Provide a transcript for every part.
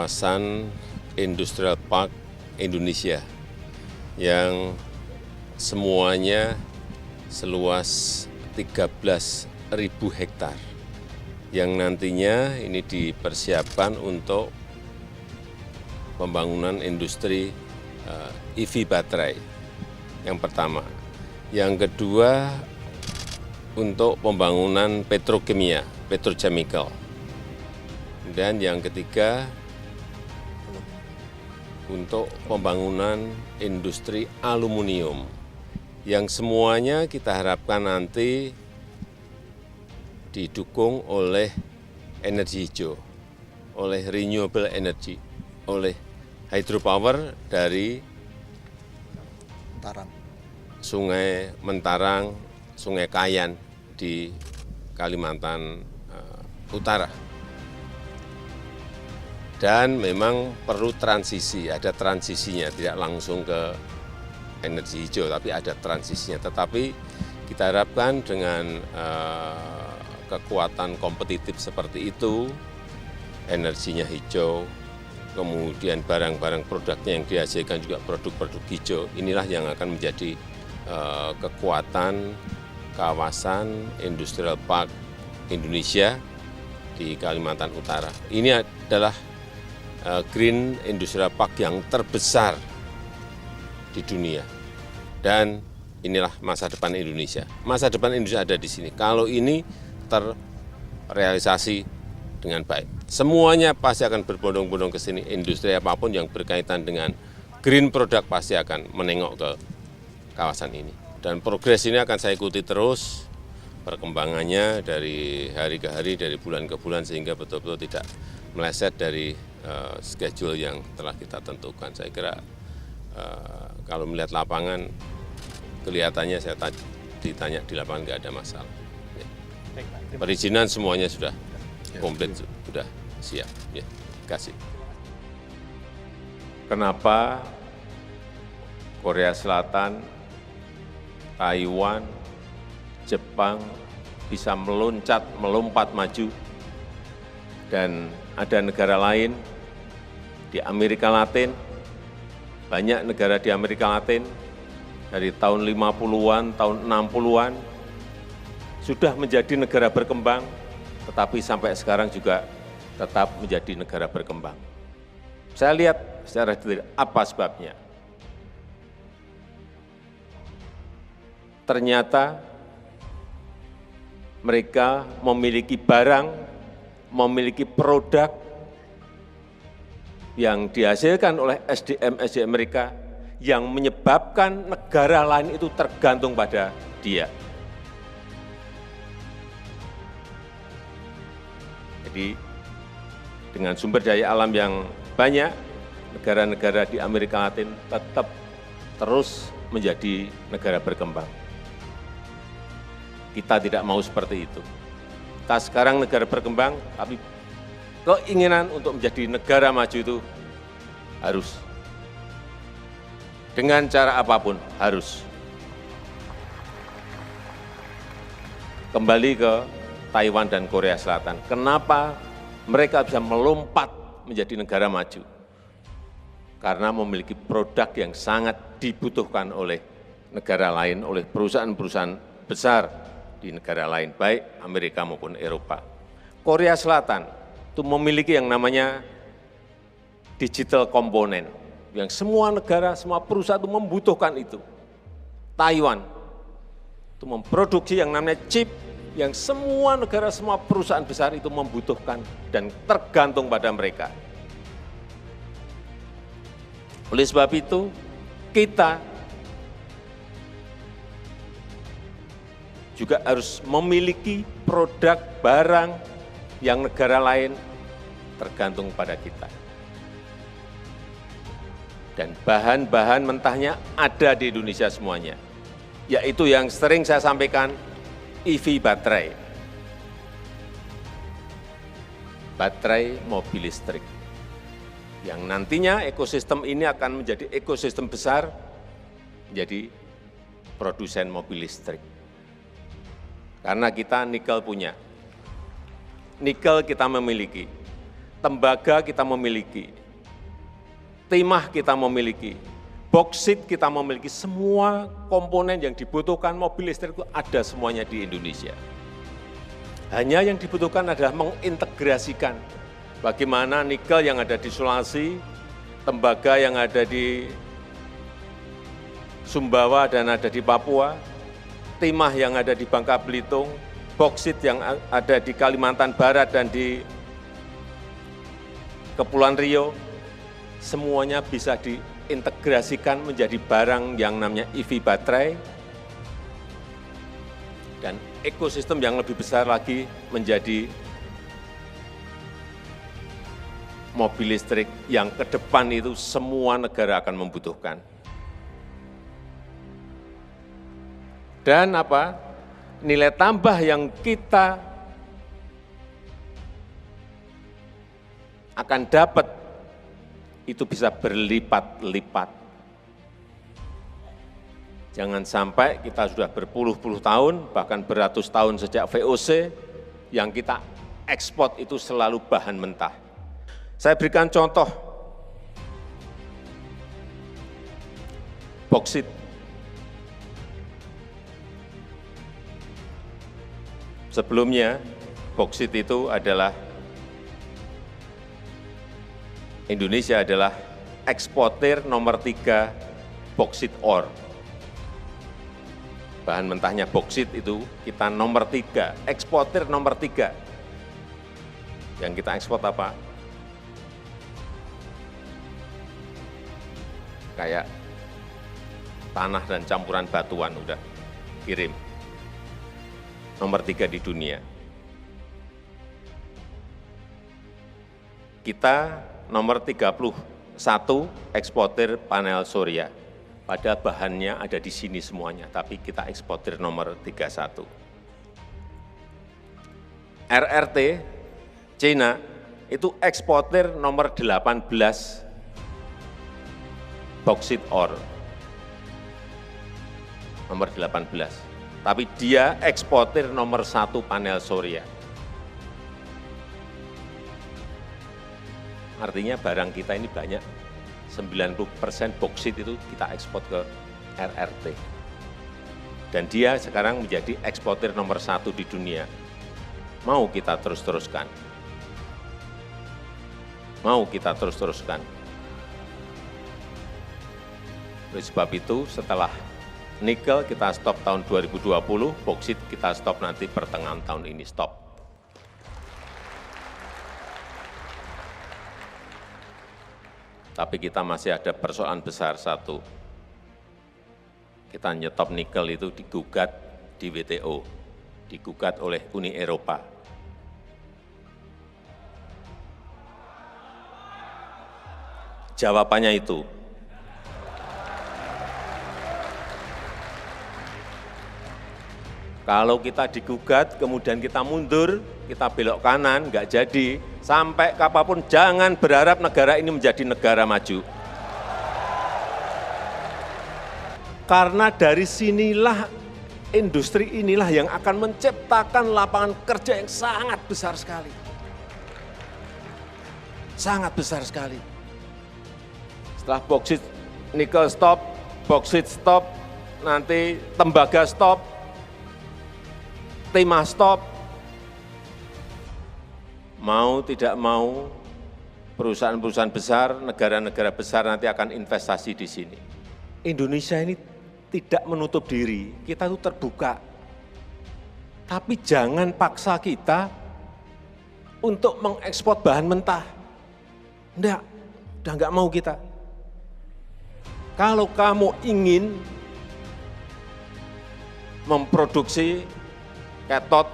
kawasan Industrial Park Indonesia yang semuanya seluas 13.000 hektar yang nantinya ini dipersiapkan untuk pembangunan industri EV baterai yang pertama. Yang kedua untuk pembangunan petrokimia, petrochemical. Dan yang ketiga untuk pembangunan industri aluminium yang semuanya kita harapkan nanti didukung oleh energi hijau, oleh renewable energy, oleh hydropower dari Sungai Mentarang, Sungai Kayan di Kalimantan Utara. Dan memang perlu transisi, ada transisinya, tidak langsung ke energi hijau, tapi ada transisinya. Tetapi kita harapkan dengan kekuatan kompetitif seperti itu, energinya hijau, kemudian barang-barang produknya yang dihasilkan juga produk-produk hijau, inilah yang akan menjadi kekuatan kawasan Industrial Park Indonesia di Kalimantan Utara. Ini adalah Green Industrial Park yang terbesar di dunia. Dan inilah masa depan Indonesia. Masa depan Indonesia ada di sini. Kalau ini terrealisasi dengan baik, semuanya pasti akan berbondong-bondong ke sini. Industri apapun yang berkaitan dengan green product pasti akan menengok ke kawasan ini. Dan progres ini akan saya ikuti terus perkembangannya dari hari ke hari, dari bulan ke bulan, sehingga betul-betul tidak meleset dari schedule yang telah kita tentukan. Saya kira kalau melihat lapangan, kelihatannya saya ditanya di lapangan nggak ada masalah. Ya. Perizinan semuanya sudah komplit, sudah siap. Ya, terima kasih. Kenapa Korea Selatan, Taiwan, Jepang bisa melompat maju, dan ada negara lain di Amerika Latin, banyak negara di Amerika Latin dari tahun 50-an, tahun 60-an sudah menjadi negara berkembang, tetapi sampai sekarang juga tetap menjadi negara berkembang. Saya lihat secara detail apa sebabnya. Ternyata mereka memiliki barang, memiliki produk yang dihasilkan oleh SDM mereka yang menyebabkan negara lain itu tergantung pada dia. Jadi dengan sumber daya alam yang banyak, negara-negara di Amerika Latin tetap terus menjadi negara berkembang. Kita tidak mau seperti itu. Kita sekarang negara berkembang, tapi keinginan untuk menjadi negara maju itu harus. Dengan cara apapun, harus. Kembali ke Taiwan dan Korea Selatan. Kenapa mereka bisa melompat menjadi negara maju? Karena memiliki produk yang sangat dibutuhkan oleh negara lain, oleh perusahaan-perusahaan besar di negara lain, baik Amerika maupun Eropa. Korea Selatan itu memiliki yang namanya digital komponen, yang semua negara, semua perusahaan itu membutuhkan itu. Taiwan itu memproduksi yang namanya chip, yang semua negara, semua perusahaan besar itu membutuhkan dan tergantung pada mereka. Oleh sebab itu, kita juga harus memiliki produk barang yang negara lain tergantung pada kita. Dan bahan-bahan mentahnya ada di Indonesia semuanya, yaitu yang sering saya sampaikan, EV baterai. Baterai mobil listrik. Yang nantinya ekosistem ini akan menjadi ekosistem besar, menjadi produsen mobil listrik. Karena kita nikel punya, nikel kita memiliki, tembaga kita memiliki, timah kita memiliki, boksit kita memiliki, semua komponen yang dibutuhkan mobil listrik itu ada semuanya di Indonesia. Hanya yang dibutuhkan adalah mengintegrasikan bagaimana nikel yang ada di Sulawesi, tembaga yang ada di Sumbawa dan ada di Papua, timah yang ada di Bangka Belitung, boksit yang ada di Kalimantan Barat dan di Kepulauan Riau, semuanya bisa diintegrasikan menjadi barang yang namanya EV baterai, dan ekosistem yang lebih besar lagi menjadi mobil listrik yang ke depan itu semua negara akan membutuhkan. Dan apa? Nilai tambah yang kita akan dapat itu bisa berlipat-lipat. Jangan sampai kita sudah berpuluh-puluh tahun, bahkan beratus tahun sejak VOC, yang kita ekspor itu selalu bahan mentah. Saya berikan contoh, boksit. Sebelumnya, boksit itu adalah, Indonesia adalah eksportir nomor 3 boksit ore. Bahan mentahnya boksit itu kita nomor 3, eksportir nomor 3. Yang kita ekspor apa? Kayak tanah dan campuran batuan udah kirim. Nomor 3 di dunia. Kita nomor 31 eksportir panel surya. Padahal bahannya ada di sini semuanya, tapi kita eksportir nomor 31. RRT, China, itu eksportir nomor 18 boksit ore. Nomor 18. Tapi dia eksportir nomor 1 panel surya. Artinya barang kita ini banyak, 90% boksit itu kita ekspor ke RRT. Dan dia sekarang menjadi eksportir nomor 1 di dunia. Mau kita terus-teruskan? Mau kita terus-teruskan? Oleh sebab itu, setelah nikel kita stop tahun 2020, boksit kita stop nanti pertengahan tahun ini stop. Tapi kita masih ada persoalan besar satu. Kita nyetop nikel itu digugat di WTO, digugat oleh Uni Eropa. Jawabannya itu, kalau kita digugat, kemudian kita mundur, kita belok kanan, nggak jadi, sampai kapanpun jangan berharap negara ini menjadi negara maju. Karena dari sinilah, industri inilah yang akan menciptakan lapangan kerja yang sangat besar sekali. Sangat besar sekali. Setelah boksit, nikel stop, boksit stop, nanti tembaga stop, timah stop. Mau tidak mau, perusahaan-perusahaan besar, negara-negara besar nanti akan investasi di sini. Indonesia ini tidak menutup diri, kita itu terbuka. Tapi jangan paksa kita untuk mengekspor bahan mentah. Enggak, udah enggak mau kita. Kalau kamu ingin memproduksi katot,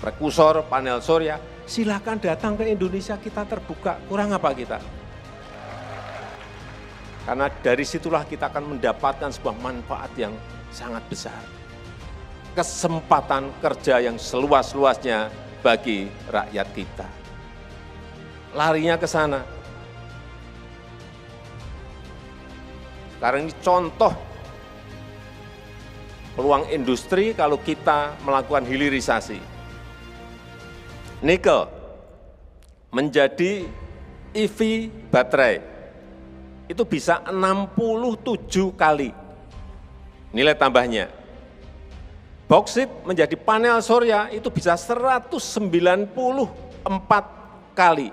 prekursor, panel surya, silakan datang ke Indonesia, kita terbuka. Kurang apa kita? Karena dari situlah kita akan mendapatkan sebuah manfaat yang sangat besar. Kesempatan kerja yang seluas-luasnya bagi rakyat kita. Larinya ke sana. Sekarang ini contoh peluang industri kalau kita melakukan hilirisasi. Nikel menjadi EV baterai. itu bisa 67 kali nilai tambahnya. Bauksit menjadi panel surya itu bisa 194 kali.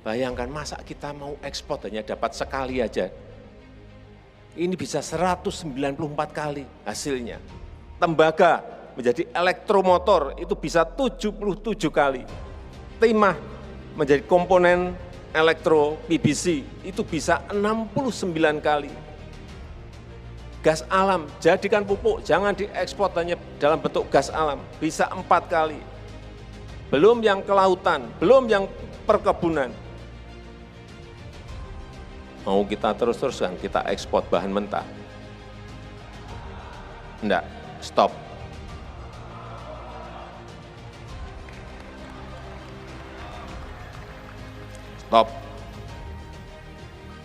Bayangkan masa kita mau ekspor hanya dapat sekali aja. Ini bisa 194 kali hasilnya. Tembaga menjadi elektromotor itu bisa 77 kali. Timah menjadi komponen elektro PVC itu bisa 69 kali. Gas alam, jadikan pupuk, jangan diekspor hanya dalam bentuk gas alam, bisa 4 kali. Belum yang kelautan, belum yang perkebunan. Mau kita terus-terusan, kita ekspor bahan mentah. Enggak, stop. Stop.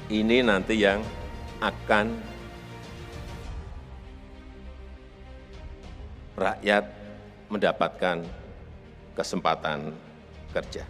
Ini nanti yang akan rakyat mendapatkan kesempatan kerja.